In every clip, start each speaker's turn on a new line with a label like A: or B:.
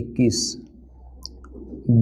A: 21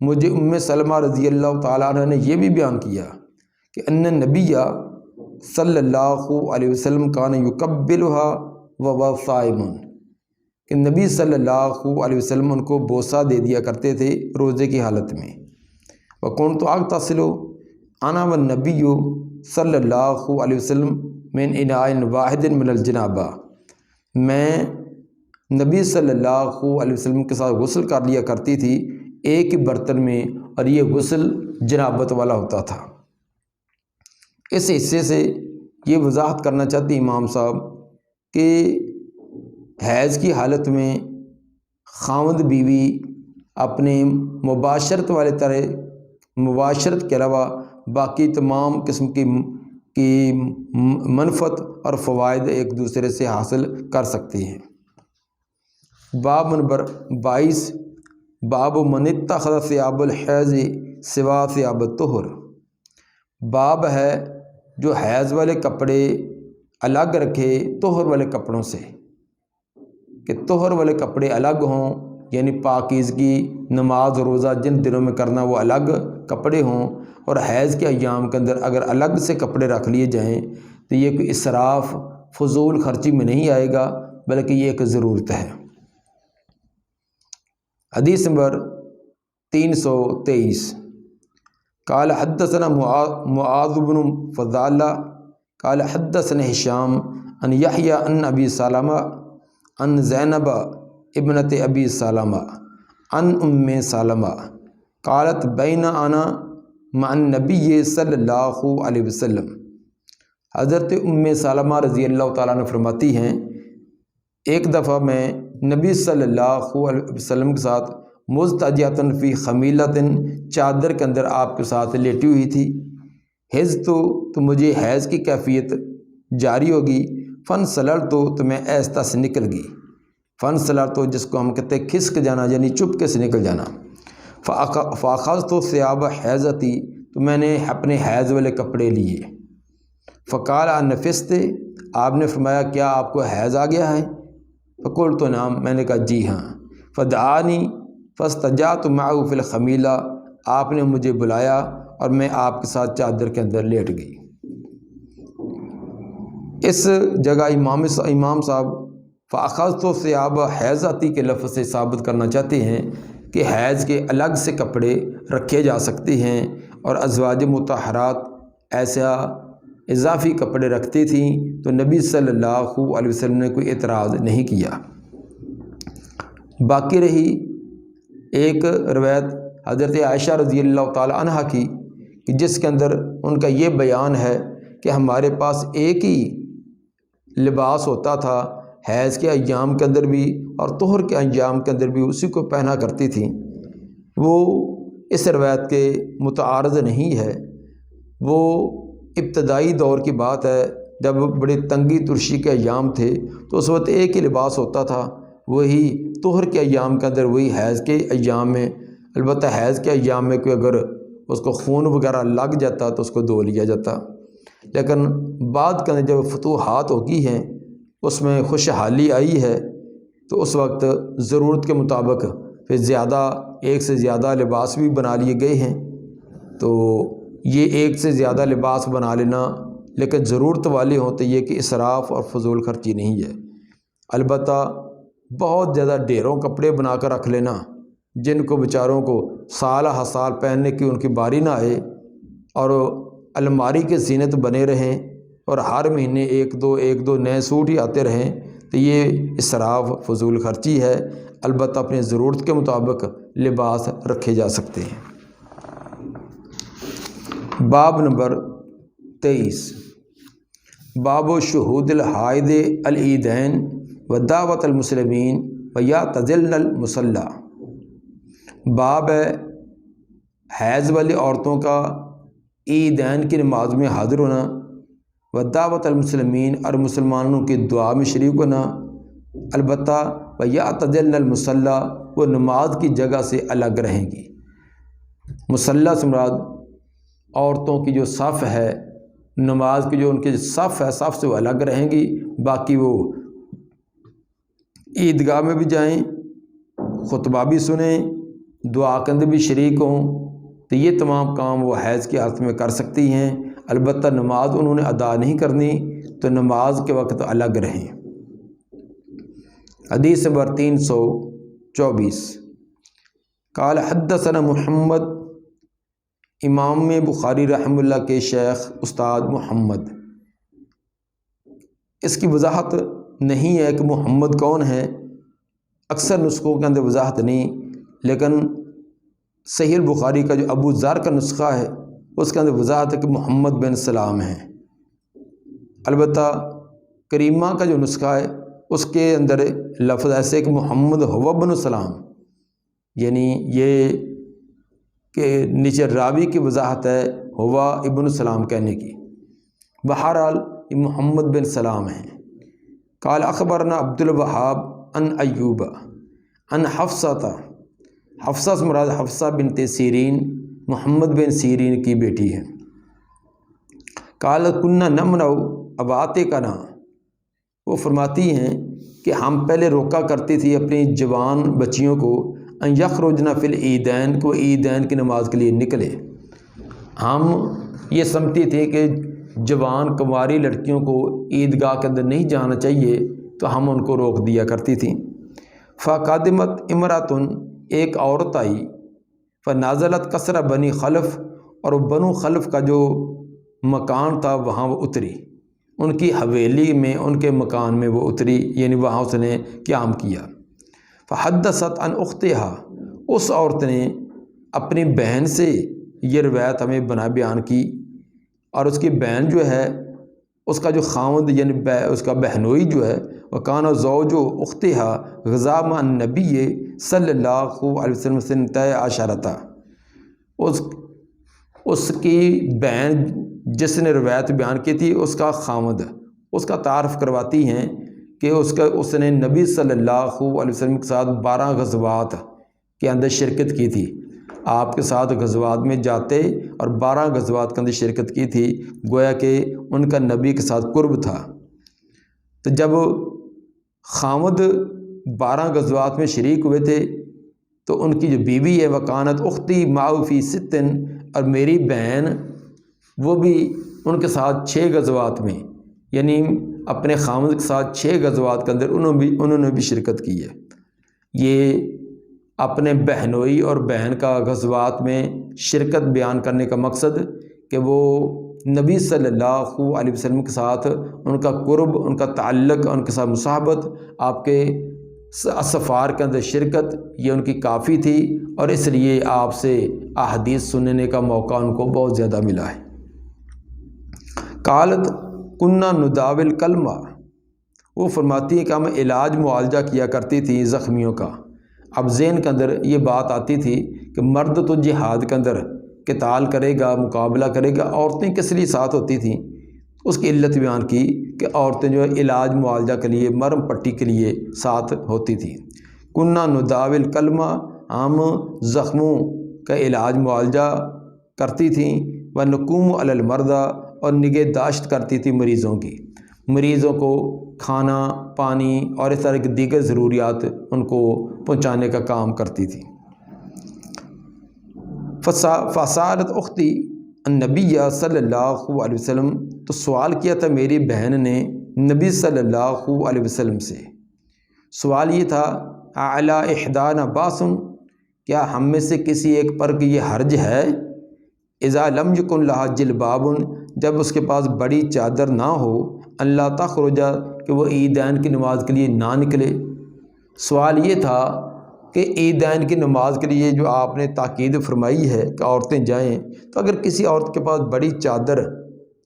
A: مجھے سلمہ رضی اللہ تعالیٰ عنہ نے یہ بھی بیان کیا کہ ان نبی صلی اللہ علیہ وسلم کان یقبلها وهو صائم، کہ نبی صلی اللہ علیہ وسلم ان کو بوسہ دے دیا کرتے تھے روزے کی حالت میں۔ وَكُنْتُ أَغْتَسِلُ أَنَا وَالنَّبِيُّ صلی اللہ علیہ وسلم من إِنَاءٍ وَاحِدٍ من الجنابہ، میں نبی صلی اللہ علیہ وسلم کے ساتھ غسل کر لیا کرتی تھی ایک ہی برتن میں، اور یہ غسل جنابت والا ہوتا تھا۔ اس حصے سے یہ وضاحت کرنا چاہتے ہیں امام صاحب کہ حیض کی حالت میں خاوند بیوی اپنے مباشرت والے طرح مباشرت کے علاوہ باقی تمام قسم کی منفعت اور فوائد ایک دوسرے سے حاصل کر سکتی ہیں۔ باب نمبر 22، باب من اتخذ ثیاب الحیض سوا ثیاب الطہر، باب ہے جو حیض والے کپڑے الگ رکھے طہر والے کپڑوں سے، کہ طہر والے کپڑے الگ ہوں، یعنی پاکیزگی نماز روزہ جن دنوں میں کرنا وہ الگ کپڑے ہوں، اور حیض کے ایام کے اندر اگر الگ سے کپڑے رکھ لیے جائیں تو یہ کوئی اسراف فضول خرچی میں نہیں آئے گا، بلکہ یہ ایک ضرورت ہے۔ حدیث نمبر 323، قال حدثنا معاذ بن فضالہ قال حدثنا ہشام عن یحیی عن ابی سلمہ عن زینب ابنت ابی سلمہ عن سلمہ قالت بین انا مع النبی صلی اللہ علیہ وسلم، حضرت سلمہ رضی اللہ تعالیٰ عنہ فرماتی ہیں ایک دفعہ میں نبی صلی اللہ علیہ وسلم کے ساتھ مضطجعۃ فی خمیلۃ، چادر کے اندر آپ کے ساتھ لیٹی ہوئی تھی، حیض تو مجھے حیض کی کیفیت جاری ہوگی، فن سلر تو میں ایستا سے نکل گئی، فن سلر تو جس کو ہم کہتے ہیں کھسک جانا، یعنی چپکے سے نکل جانا، فاخذت ثیاب حیضتی، تو میں نے اپنے حیض والے کپڑے لیے، فقال انفست، آپ نے فرمایا کیا آپ کو حیض آ گیا ہے؟ فقلت نعم، میں نے کہا جی ہاں، فدعانی فاستجعت معه فی الخمیلہ، آپ نے مجھے بلایا اور میں آپ کے ساتھ چادر کے اندر لیٹ گئی۔ اس جگہ امام صاحب فاخذت ثیاب حیضتی کے لفظ سے ثابت کرنا چاہتے ہیں کہ حیض کے الگ سے کپڑے رکھے جا سکتے ہیں، اور ازواج مطہرات ایسا اضافی کپڑے رکھتی تھیں تو نبی صلی اللہ علیہ وسلم نے کوئی اعتراض نہیں کیا۔ باقی رہی ایک روایت حضرت عائشہ رضی اللہ تعالی عنہ کی کہ جس کے اندر ان کا یہ بیان ہے کہ ہمارے پاس ایک ہی لباس ہوتا تھا، حیض کے ایام کے اندر بھی اور طہر کے ایام کے اندر بھی اسی کو پہنا کرتی تھیں۔ وہ اس روایت کے متعارض نہیں ہے، وہ ابتدائی دور کی بات ہے جب بڑی تنگی ترشی کے ایام تھے تو اس وقت ایک ہی لباس ہوتا تھا، وہی طہر کے ایام کے اندر وہی حیض کے ایام میں، البتہ حیض کے ایام میں کوئی اگر اس کو خون وغیرہ لگ جاتا تو اس کو دھو لیا جاتا، لیکن بعد کے اندر جب فتوحات ہو گئی ہیں اس میں خوشحالی آئی ہے تو اس وقت ضرورت کے مطابق پھر ایک سے زیادہ لباس بھی بنا لیے گئے ہیں، تو یہ ایک سے زیادہ لباس بنا لینا لیکن ضرورت والے ہوں تو یہ کہ اسراف اور فضول خرچی نہیں ہے۔ البتہ بہت زیادہ ڈھیروں کپڑے بنا کر رکھ لینا جن کو بیچاروں کو سال ہر سال پہننے کی ان کی باری نہ آئے اور الماری کے زینت بنے رہیں اور ہر مہینے ایک دو نئے سوٹ ہی آتے رہیں تو یہ اسراف فضول خرچی ہے۔ البتہ اپنی ضرورت کے مطابق لباس رکھے جا سکتے ہیں۔ باب نمبر 23، باب شہود الحائض العیدین و دعوت المسلمین و یعتزلن المصلی، باب ہے حیض والی عورتوں کا عیدین کی نماز میں حاضر ہونا، و دعوت المسلمین اور مسلمانوں کی دعا میں شریک ہونا، البتہ و یعتزلن المصلی، وہ نماز کی جگہ سے الگ رہیں گی۔ مصلی سے مراد عورتوں کی جو صف ہے، نماز کی جو ان کی صف ہے، صف سے وہ الگ رہیں گی، باقی وہ عیدگاہ میں بھی جائیں، خطبہ بھی سنیں، دعا کے اندر بھی شریک ہوں تو یہ تمام کام وہ حیض کی حالت میں کر سکتی ہیں، البتہ نماز انہوں نے ادا نہیں کرنی تو نماز کے وقت الگ رہیں۔ حدیث نمبر 324 قال حدثنا محمد، امام بخاری رحمہ اللہ کے شیخ استاد محمد۔ اس کی وضاحت نہیں ہے کہ محمد کون ہے، اکثر نسخوں کے اندر وضاحت نہیں، لیکن صحیح البخاری کا جو ابو ذر کا نسخہ ہے اس کے اندر وضاحت ہے کہ محمد بن سلام ہے۔ البتہ کریمہ کا جو نسخہ ہے اس کے اندر لفظ ایسے کہ محمد ہو بن سلام، یعنی یہ کہ نیچے راوی کی وضاحت ہے ہوا ابن سلام کہنے کی، بہرحال یہ محمد بن سلام ہیں۔ قال اخبرنا عبد الوہاب عن ایوب عن حفصہ، حفصہ سے مراد حفصہ بنت سیرین محمد بن سیرین کی بیٹی ہے۔ قال كنا نمنع اباتنا، وہ فرماتی ہیں کہ ہم پہلے روکا کرتی تھی اپنی جوان بچیوں کو ان یخرجن فی العیدین، کو عیدین کی نماز کے لیے نکلے۔ ہم یہ سمجھتی تھیں کہ جوان کنواری لڑکیوں کو عیدگاہ کے اندر نہیں جانا چاہیے تو ہم ان کو روک دیا کرتی تھیں۔ فقادمت امراتن، ایک عورت آئی، فنازلت کسرہ بنی خلف، اور بنو خلف کا جو مکان تھا وہاں وہ اتری، ان کی حویلی میں ان کے مکان میں وہ اتری، یعنی وہاں اس نے قیام کیا۔ فحدثت عن اختہا، اس عورت نے اپنی بہن سے یہ روایت ہمیں بیان کی، اور اس کی بہن جو ہے اس کا جو خاوند یعنی اس کا بہنوئی جو ہے وہ کانا زوج اختہا غزا مع النبی صلی اللہ علیہ وسلم سنتہ عشرۃ، اس کی بہن جس نے روایت بیان کی تھی اس کا خاوند اس کا تعارف کرواتی ہیں کہ اس نے نبی صلی اللہ علیہ وسلم کے ساتھ 12 غزوات کے اندر شرکت کی تھی، آپ کے ساتھ غزوات میں جاتے اور 12 غزوات کے اندر شرکت کی تھی، گویا کہ ان کا نبی کے ساتھ قرب تھا۔ تو جب خاوند 12 غزوات میں شریک ہوئے تھے تو ان کی جو بیوی ہے وکانت اختی معه فی 6، اور میری بہن وہ بھی ان کے ساتھ 6 غزوات میں، یعنی اپنے خاوند کے ساتھ 6 غزوات کے اندر انہوں نے بھی شرکت کی ہے۔ یہ اپنے بہنوئی اور بہن کا غزوات میں شرکت بیان کرنے کا مقصد کہ وہ نبی صلی اللہ علیہ وسلم کے ساتھ ان کا قرب، ان کا تعلق، ان کے ساتھ مصاحبت، آپ کے سفار کے اندر شرکت، یہ ان کی کافی تھی، اور اس لیے آپ سے احادیث سننے کا موقع ان کو بہت زیادہ ملا ہے۔ قالت کنا نداول کلمہ، وہ فرماتی ہیں کہ ہم علاج معالجہ کیا کرتی تھی زخمیوں کا۔ اب ذہن کے اندر یہ بات آتی تھی کہ مرد تو جہاد کے اندر قتال کرے گا، مقابلہ کرے گا، عورتیں کس لیے ساتھ ہوتی تھیں؟ اس کی علت بیان کی کہ عورتیں جو ہے علاج معالجہ کے لیے، مرم پٹی کے لیے ساتھ ہوتی تھیں۔ کنا نداول کلمہ، ہم زخموں کا علاج معالجہ کرتی تھیں، ونقوم علی المرضى، اور نگہداشت کرتی تھی مریضوں کی، مریضوں کو کھانا، پانی اور اس طرح کی دیگر ضروریات ان کو پہنچانے کا کام کرتی تھی۔ فسالت اختی النبی صلی اللہ علیہ وسلم، تو سوال کیا تھا میری بہن نے نبی صلی اللہ علیہ وسلم سے۔ سوال یہ تھا اعلی احدانا باسن، کیا ہم میں سے کسی ایک پر یہ حرج ہے؟ اذا لم یکن لہا جلباب، جب اس کے پاس بڑی چادر نہ ہو، اللہ تخرج، کہ وہ عیدین کی نماز کے لیے نہ نکلے۔ سوال یہ تھا کہ عیدین کی نماز کے لیے جو آپ نے تاکید فرمائی ہے کہ عورتیں جائیں، تو اگر کسی عورت کے پاس بڑی چادر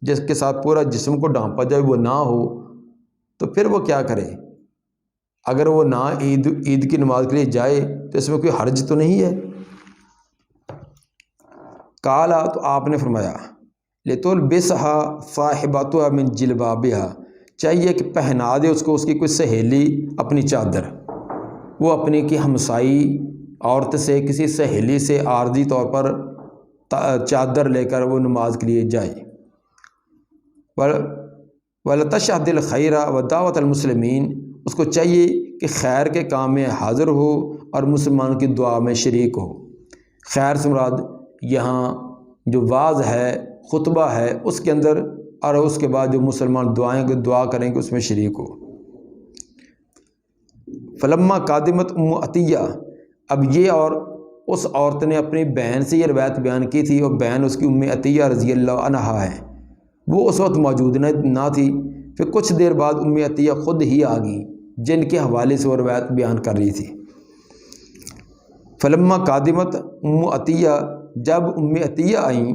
A: جس کے ساتھ پورا جسم کو ڈھانپا جائے وہ نہ ہو تو پھر وہ کیا کرے؟ اگر وہ نہ عید کی نماز کے لیے جائے تو اس میں کوئی حرج تو نہیں ہے۔ کالا، تو آپ نے فرمایا لِتُلْبِسْهَا صَاحِبَتُهَا مِنْ جِلْبَابِهَا، چاہیے کہ پہنا دے اس کو اس کی کوئی سہیلی اپنی چادر، وہ اپنی کی ہمسائی عورت سے، کسی سہیلی سے عارضی طور پر چادر لے کر وہ نماز کے لیے جائے۔ وَلَتَشْهَدِ الْخَيْرَ وَدَعْوَةَ الْمُسْلِمِينَ، اس کو چاہیے کہ خیر کے کام میں حاضر ہو اور مسلمانوں کی دعا میں شریک ہو۔ خیر سے مراد یہاں جو واعظ ہے، خطبہ ہے، اس کے اندر اور اس کے بعد جو مسلمان دعا کریں گے اس میں شریک ہو۔ فلما قادمت ام عطیہ، اب یہ اور اس عورت نے اپنی بہن سے یہ روایت بیان کی تھی، اور بہن اس کی ام عطیہ رضی اللہ عنہا ہے، وہ اس وقت موجود نہ تھی۔ پھر کچھ دیر بعد ام عطیہ خود ہی آ گئی جن کے حوالے سے وہ روایت بیان کر رہی تھی۔ فلما قادمت ام عطیہ، جب ام عطیہ آئیں،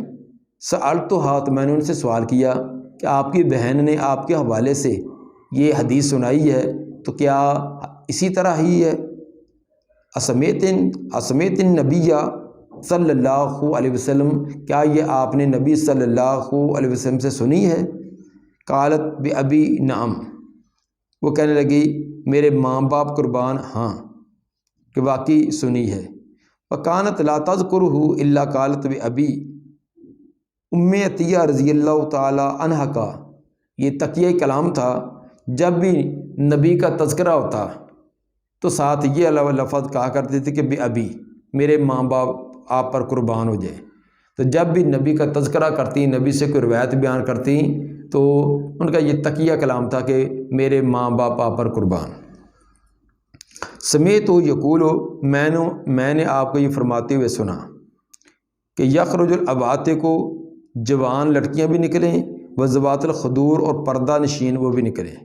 A: سألتھا، تو میں نے ان سے سوال کیا کہ آپ کی بہن نے آپ کے حوالے سے یہ حدیث سنائی ہے تو کیا اسی طرح ہی ہے؟ اسمیت النبی صلی اللہ علیہ وسلم، کیا یہ آپ نے نبی صلی اللہ علیہ وسلم سے سنی ہے؟ قالت بأبی نعم، وہ کہنے لگی میرے ماں باپ قربان، ہاں کہ واقعی سنی ہے۔ وکانت لا تذکرہ الا قالت بأبی، ام عطیہ رضی اللہ تعالی عنہ کا یہ تقیہ کلام تھا، جب بھی نبی کا تذکرہ ہوتا تو ساتھ یہ لفظ کہا کرتے تھے کہ بأبی، میرے ماں باپ آپ پر قربان ہو جائیں۔ تو جب بھی نبی کا تذکرہ کرتی، نبی سے کوئی روایت بیان کرتی، تو ان کا یہ تقیہ کلام تھا کہ میرے ماں باپ آپ پر قربان۔ سمیت یقول، میں نے آپ کو یہ فرماتے ہوئے سنا کہ یخرج العواتق کو جوان لڑکیاں بھی نکلیں، وذوات الخدور اور پردہ نشین وہ بھی نکلیں،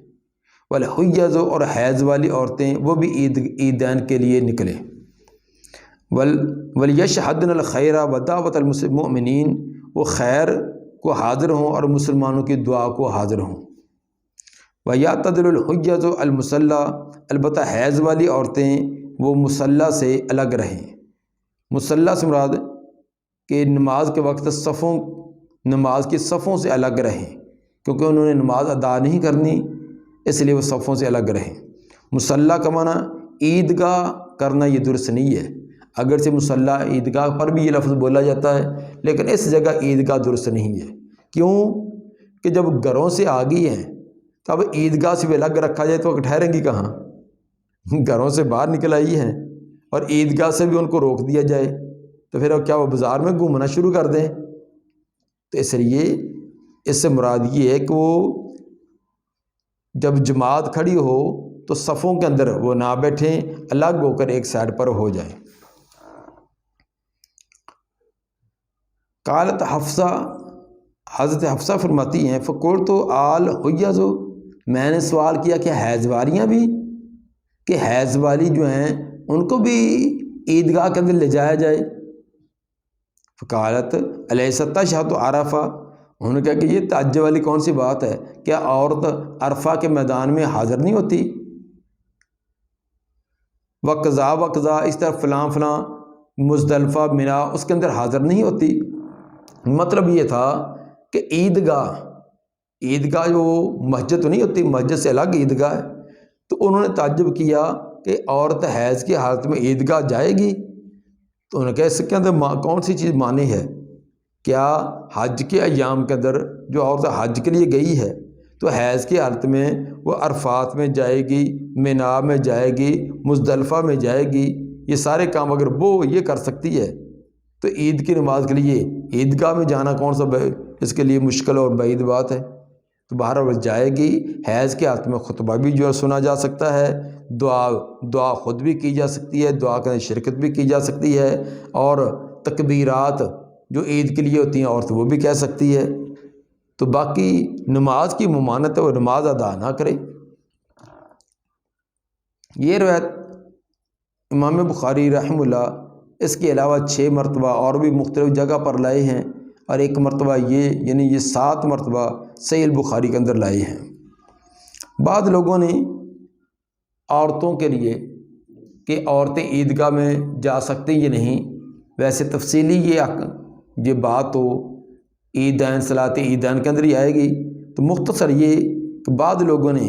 A: والحیض اور حیض والی عورتیں وہ بھی عیدین کے لیے نکلیں، ولیشہدن الخیر ودعوت المؤمنین، وہ خیر کو حاضر ہوں اور مسلمانوں کی دعا کو حاضر ہوں۔ ویعتدل الحیض المصلی، البتہ حیض والی عورتیں وہ مصلی سے الگ رہیں۔ مصلی سے مراد کہ نماز کے وقت نماز کی صفوں سے الگ رہیں، کیونکہ انہوں نے نماز ادا نہیں کرنی، اس لیے وہ صفوں سے الگ رہیں۔ مصلی کا معنی عیدگاہ کرنا یہ درست نہیں ہے، اگرچہ مصلی عیدگاہ پر بھی یہ لفظ بولا جاتا ہے، لیکن اس جگہ عیدگاہ درست نہیں ہے۔ کیوں کہ جب گھروں سے آ گئی ہیں تو اب عیدگاہ سے بھی الگ رکھا جائے تو ٹھہریں گی کہاں؟ گھروں سے باہر نکل آئی ہیں اور عیدگاہ سے بھی ان کو روک دیا جائے تو پھر اب کیا وہ بازار میں گھومنا شروع کر دیں؟ تو اس لیے اس سے مراد یہ ہے کہ وہ جب جماعت کھڑی ہو تو صفوں کے اندر وہ نہ بیٹھیں، الگ ہو کر ایک سائڈ پر ہو جائیں۔ قالت حفصہ، حضرت حفصہ فرماتی ہیں فقلت آل حیض، میں نے سوال کیا کہ حیض والیاں بھی، کہ حیض والی جو ہیں ان کو بھی عیدگاہ کے اندر لے جایا جائے؟ فقالت الیست تشہد عرفہ، انہوں نے کہا کہ یہ تعجب والی کون سی بات ہے، کیا عورت عرفہ کے میدان میں حاضر نہیں ہوتی؟ وقضا وقضا، اس طرح فلاں فلاں مزدلفہ منا اس کے اندر حاضر نہیں ہوتی۔ مطلب یہ تھا کہ عیدگاہ جو مسجد تو نہیں ہوتی، مسجد سے الگ عیدگاہ ہے، تو انہوں نے تعجب کیا کہ عورت حیض کی حالت میں عیدگاہ جائے گی؟ تو انہوں نے کہا اس کے اندر کون سی چیز مانی ہے؟ کیا حج کے ایام کے اندر جو عورت حج کے لیے گئی ہے تو حیض کی حالت میں وہ عرفات میں جائے گی، مینا میں جائے گی، مزدلفہ میں جائے گی، یہ سارے کام اگر وہ یہ کر سکتی ہے تو عید کی نماز کے لیے عیدگاہ میں جانا کون سا اس کے لیے مشکل اور بعید بات ہے؟ تو بہرحال جائے گی۔ حیض کے حالت میں خطبہ بھی جو سنا جا سکتا ہے، دعا خود بھی کی جا سکتی ہے، دعا کے شرکت بھی کی جا سکتی ہے، اور تکبیرات جو عید کے لیے ہوتی ہیں عورت وہ بھی کہہ سکتی ہے۔ تو باقی نماز کی ممانعت ہے، وہ نماز ادا نہ کرے۔ یہ روایت امام بخاری رحمہ اللہ اس کے علاوہ 6 مرتبہ اور بھی مختلف جگہ پر لائے ہیں، اور ایک مرتبہ یعنی یہ 7 مرتبہ صحیح البخاری کے اندر لائے ہیں۔ بعض لوگوں نے عورتوں کے لیے کہ عورتیں عیدگاہ میں جا سکتی یا نہیں، ویسے تفصیلی یہ بات تو عیدین صلاۃ عیدین کے اندر ہی آئے گی، تو مختصر یہ کہ بعض لوگوں نے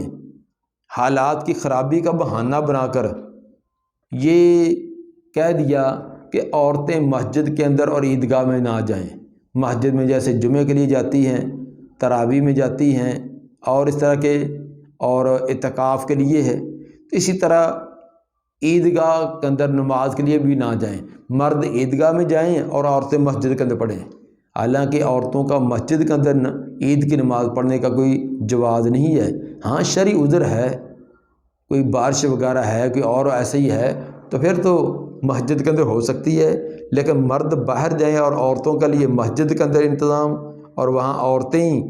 A: حالات کی خرابی کا بہانہ بنا کر یہ کہہ دیا کہ عورتیں مسجد کے اندر اور عیدگاہ میں نہ جائیں۔ مسجد میں جیسے جمعے کے لیے جاتی ہیں، تراویح میں جاتی ہیں، اور اس طرح کے اور اعتکاف کے لیے ہے، تو اسی طرح عیدگاہ کے اندر نماز کے لیے بھی نہ جائیں، مرد عیدگاہ میں جائیں اور عورتیں مسجد کے اندر پڑھیں۔ حالانکہ عورتوں کا مسجد کے اندر عید کی نماز پڑھنے کا کوئی جواز نہیں ہے۔ ہاں شرعی عذر ہے، کوئی بارش وغیرہ ہے، کوئی اور ایسے ہی ہے تو پھر تو مسجد کے اندر ہو سکتی ہے، لیکن مرد باہر جائیں اور عورتوں کے لیے مسجد کے اندر انتظام اور وہاں عورتیں ہی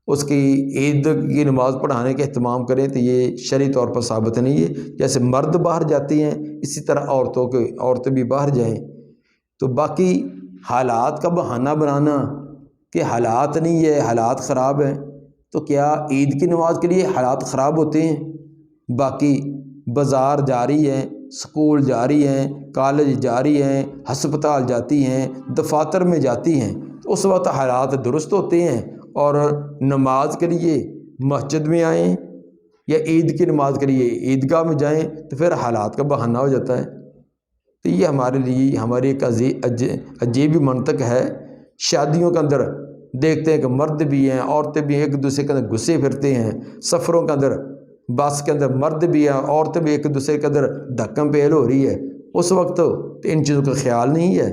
A: اس کی عید کی نماز پڑھانے کا اہتمام کریں تو یہ شرعی طور پر ثابت نہیں ہے۔ جیسے مرد باہر جاتی ہیں اسی طرح عورتیں بھی باہر جائیں۔ تو باقی حالات کا بہانہ بنانا کہ حالات نہیں ہے، حالات خراب ہیں، تو کیا عید کی نماز کے لیے حالات خراب ہوتے ہیں؟ باقی بازار جاری ہیں، سکول جاری ہیں، کالج جاری ہیں، ہسپتال جاتی ہیں، دفاتر میں جاتی ہیں، تو اس وقت حالات درست ہوتے ہیں اور نماز کے لیے مسجد میں آئیں یا عید کی نماز کے لیے عیدگاہ میں جائیں تو پھر حالات کا بہانہ ہو جاتا ہے۔ تو یہ ہمارے لیے ہماری ایک عجیب منطق ہے۔ شادیوں کے اندر دیکھتے ہیں کہ مرد بھی ہیں، عورتیں بھی ہیں، ایک دوسرے کے اندر گھسے پھرتے ہیں۔ سفروں کے اندر بس کے اندر مرد بھی ہیں، عورتیں بھی ایک دوسرے کے اندر دھکم پہل ہو رہی ہے، اس وقت تو ان چیزوں کا خیال نہیں ہے۔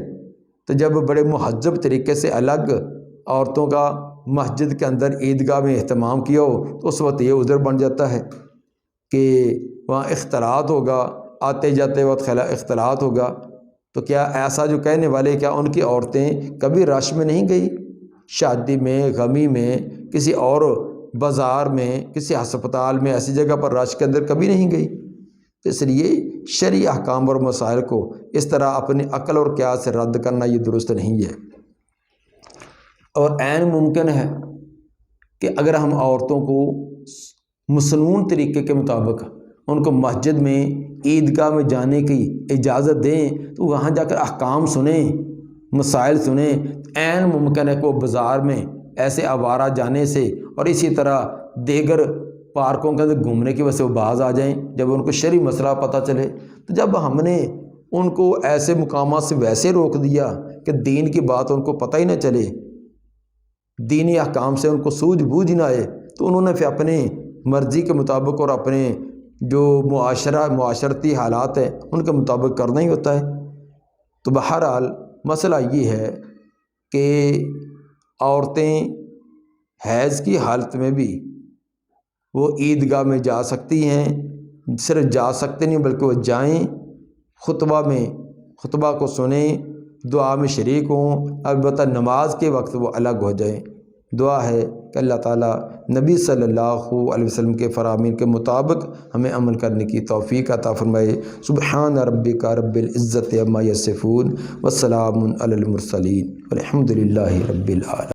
A: تو جب بڑے مہذب طریقے سے الگ عورتوں کا مسجد کے اندر عیدگاہ میں اہتمام کیا ہو تو اس وقت یہ عذر بن جاتا ہے کہ وہاں اختلاط ہوگا، آتے جاتے وقت اختلاط ہوگا۔ تو کیا ایسا جو کہنے والے، کیا ان کی عورتیں کبھی رش میں نہیں گئی؟ شادی میں، غمی میں، کسی اور بازار میں، کسی ہسپتال میں، ایسی جگہ پر رش کے اندر کبھی نہیں گئی؟ تو اس لیے شرعی احکام اور مسائل کو اس طرح اپنی عقل اور قیاس سے رد کرنا یہ درست نہیں ہے۔ اور عین ممکن ہے کہ اگر ہم عورتوں کو مسنون طریقے کے مطابق ان کو مسجد میں عیدگاہ میں جانے کی اجازت دیں تو وہاں جا کر احکام سنیں، مسائل سنیں، عین ممکن ہے کہ وہ بازار میں ایسے آوارہ جانے سے اور اسی طرح دیگر پارکوں کے اندر گھومنے کی وجہ سے وہ باز آ جائیں جب ان کو شرعی مسئلہ پتہ چلے۔ تو جب ہم نے ان کو ایسے مقامات سے ویسے روک دیا کہ دین کی بات ان کو پتہ ہی نہ چلے، دینی احکام سے ان کو سوجھ بوجھ نہ آئے، تو انہوں نے پھر اپنے مرضی کے مطابق اور اپنے جو معاشرتی حالات ہیں ان کے مطابق کرنا ہی ہوتا ہے۔ تو بہرحال مسئلہ یہ ہے کہ عورتیں حیض کی حالت میں بھی وہ عیدگاہ میں جا سکتی ہیں، صرف جا سکتے نہیں بلکہ وہ جائیں، خطبہ کو سنیں، دعا میں شریک ہوں، البتہ نماز کے وقت وہ الگ ہو جائیں۔ دعا ہے کہ اللہ تعالیٰ نبی صلی اللہ علیہ وسلم کے فرامین کے مطابق ہمیں عمل کرنے کی توفیق عطا فرمائے۔ سبحان ربک رب العزت عما یصفون وسلام علی المرسلین والحمد للہ رب العالمین۔